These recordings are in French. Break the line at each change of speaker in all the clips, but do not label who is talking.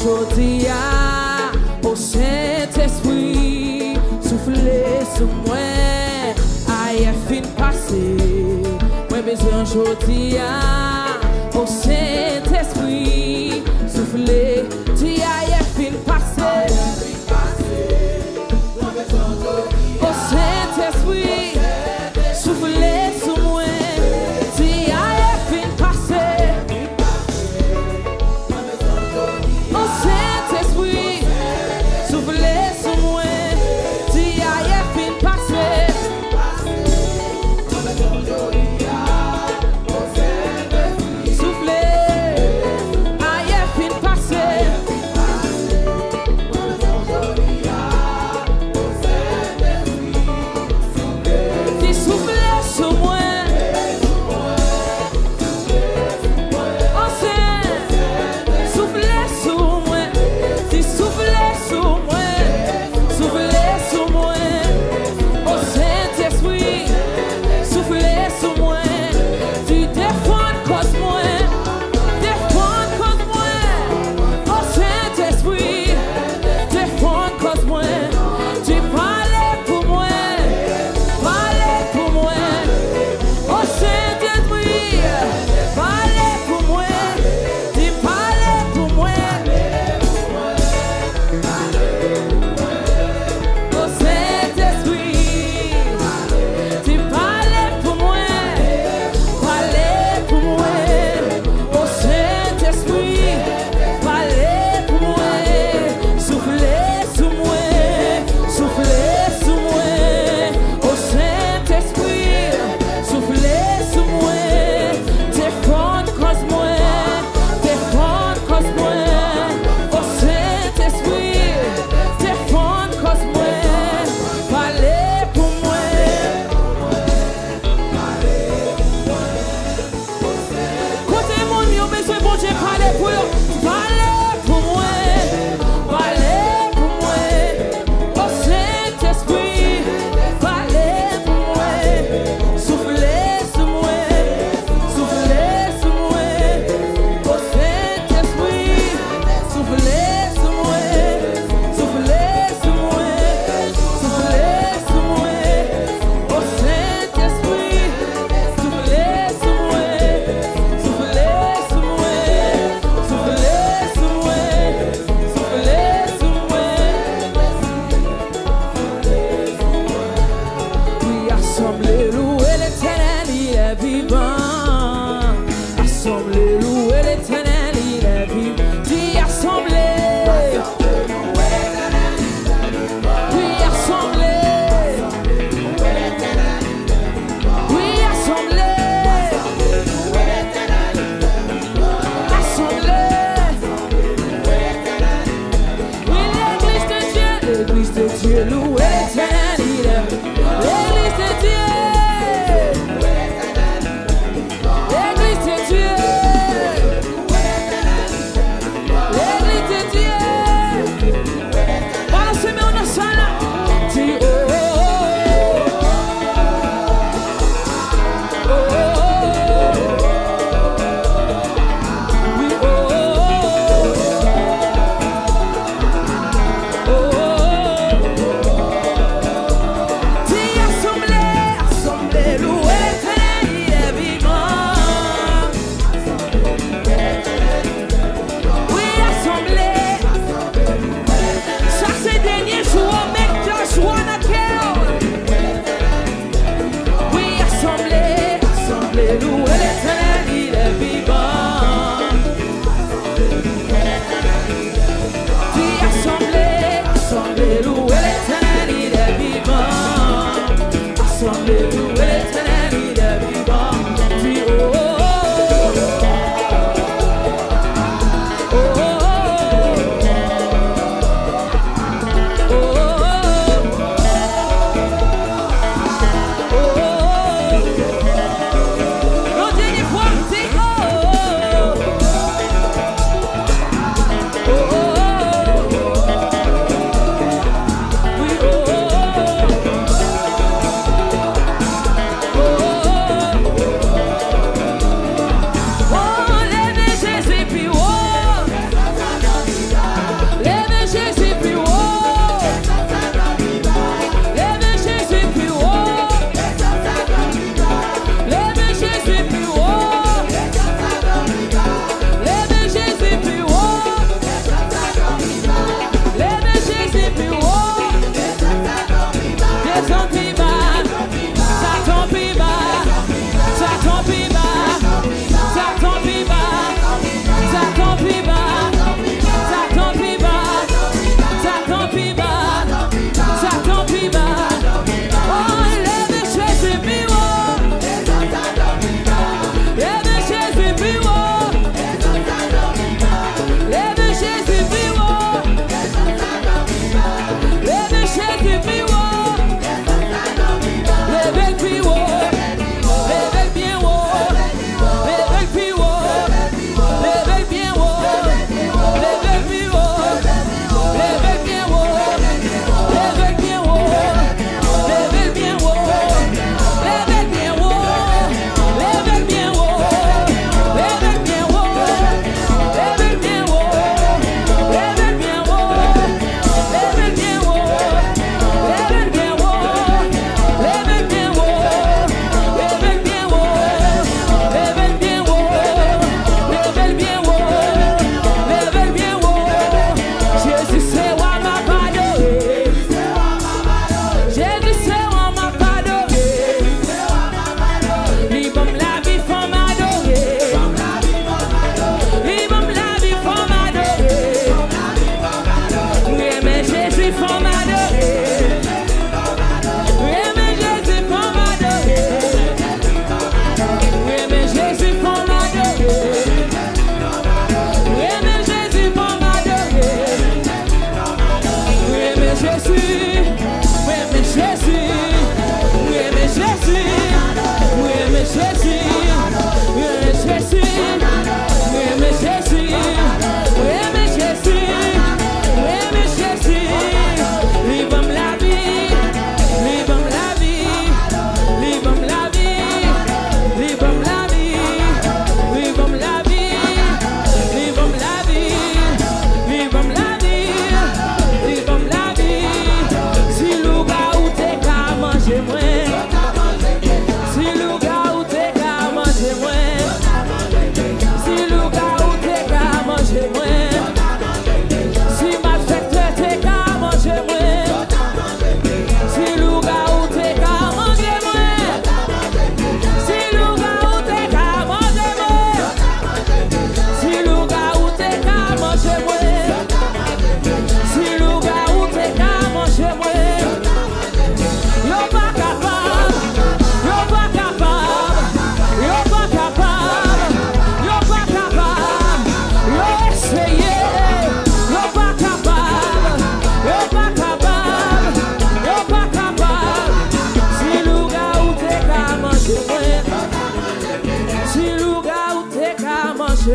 aujourd'hui au Saint-Esprit, soufflez sur moi, aïe, fin passé. Moi, besoin aujourd'hui au Saint-Esprit, soufflez, tu aïe, fin passé. Au Saint-Esprit, soufflez sur moi, tu aïe, fin passé.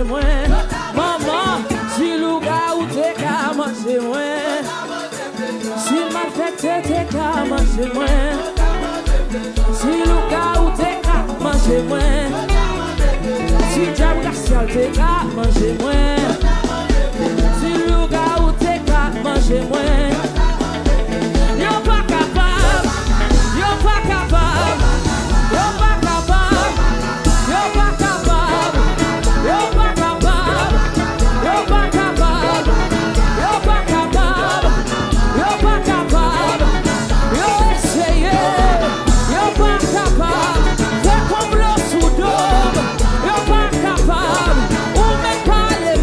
manger moins. Maman, si louga ou t'es qu'à manger moins. Si ma fête t'es qu'à manger moins. Si louga ou t'es qu'à manger moins. Si diable garcial t'es qu'à manger moins. Si louga ou t'es qu'à manger moins. Yo pas capable, yo pas capable, yo pas capable, yo pas capable, yo pas capable, yo pas capable, yo pas capable, yo pas capable, yo essayé, yo pas capable, fais comme l'eau sous d'eau, yo pas capable, ou même pas les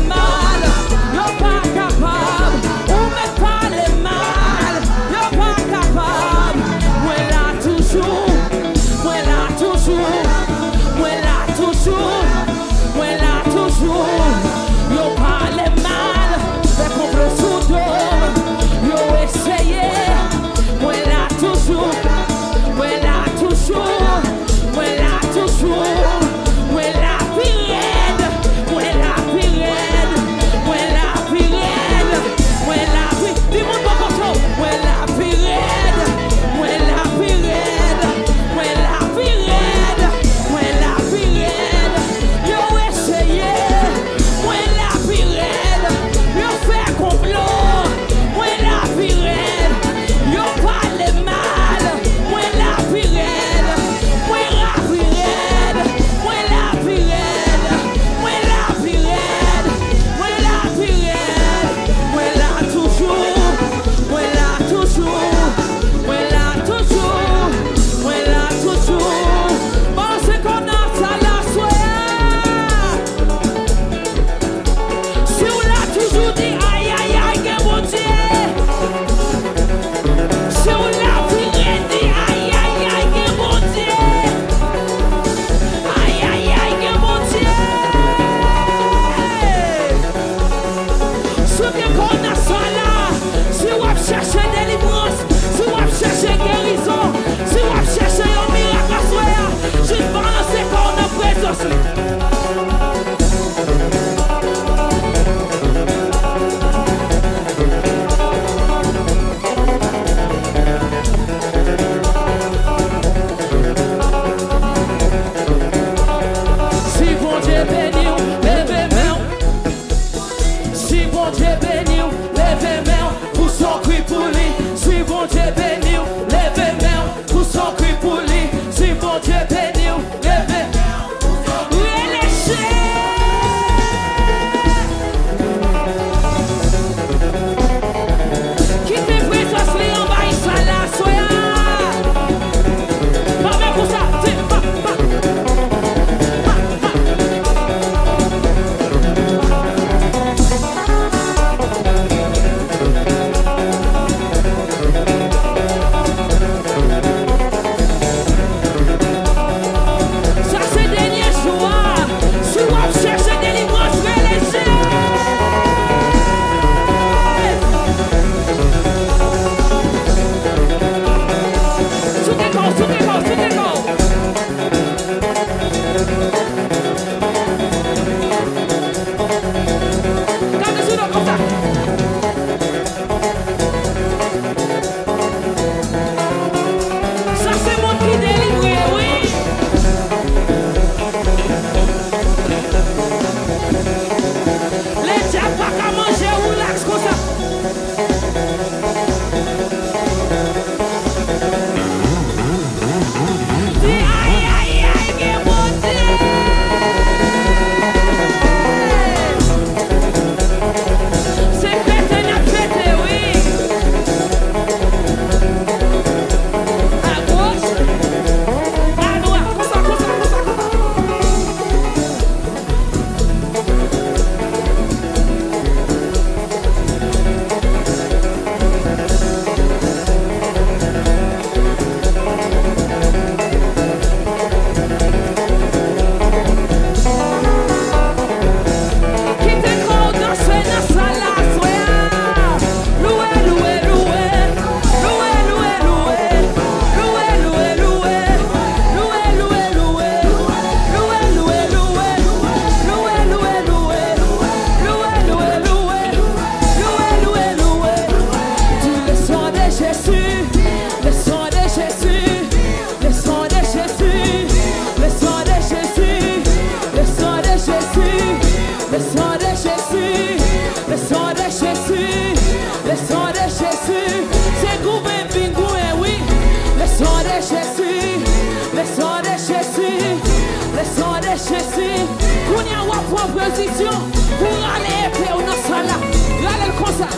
Le sang de Jésus, qu'on y a en position pour aller épée ou non ça là. Regardez comme ça.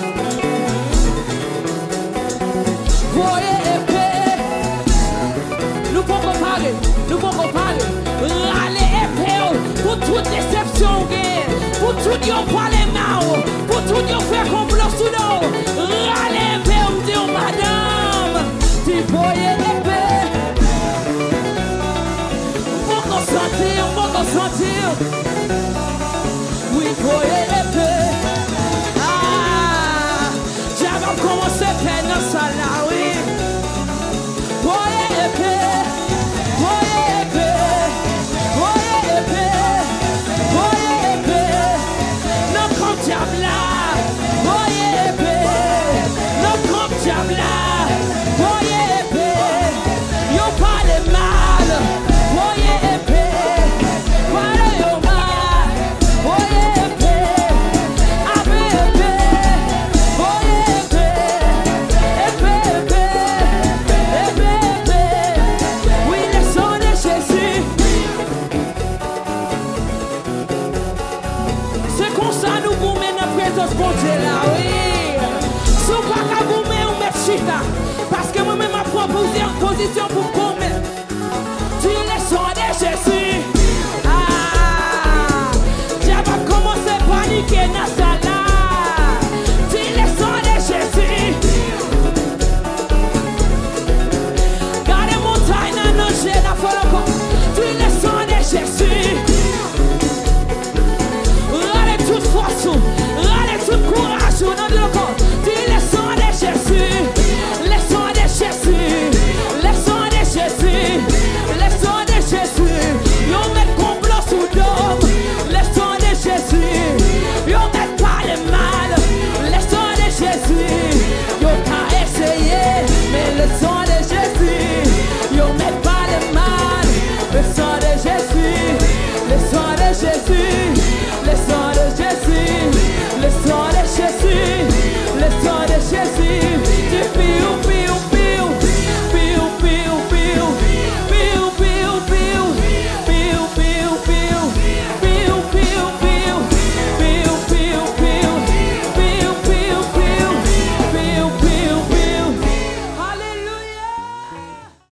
Voyez épée. Nous pouvons parler, nous pouvons parler. Râler épée pour toute déception, pour tout yon parler mal, pour tout yon faire complot sous nous. Râler épée, on me dit, madame, tu voyez épée. Faut qu'on sentir. Oui, voyez épée. Ah, j'avais commencé à faire dans ça là, oui. Voyez épée. Voyez épée. Voyez épée. Voyez épée. Non, comme diable là. Voyez épée. Non, comme diable là. Voyez épée. Yo parle mal. Voyez épée. Parce que moi-même, ma proposition pour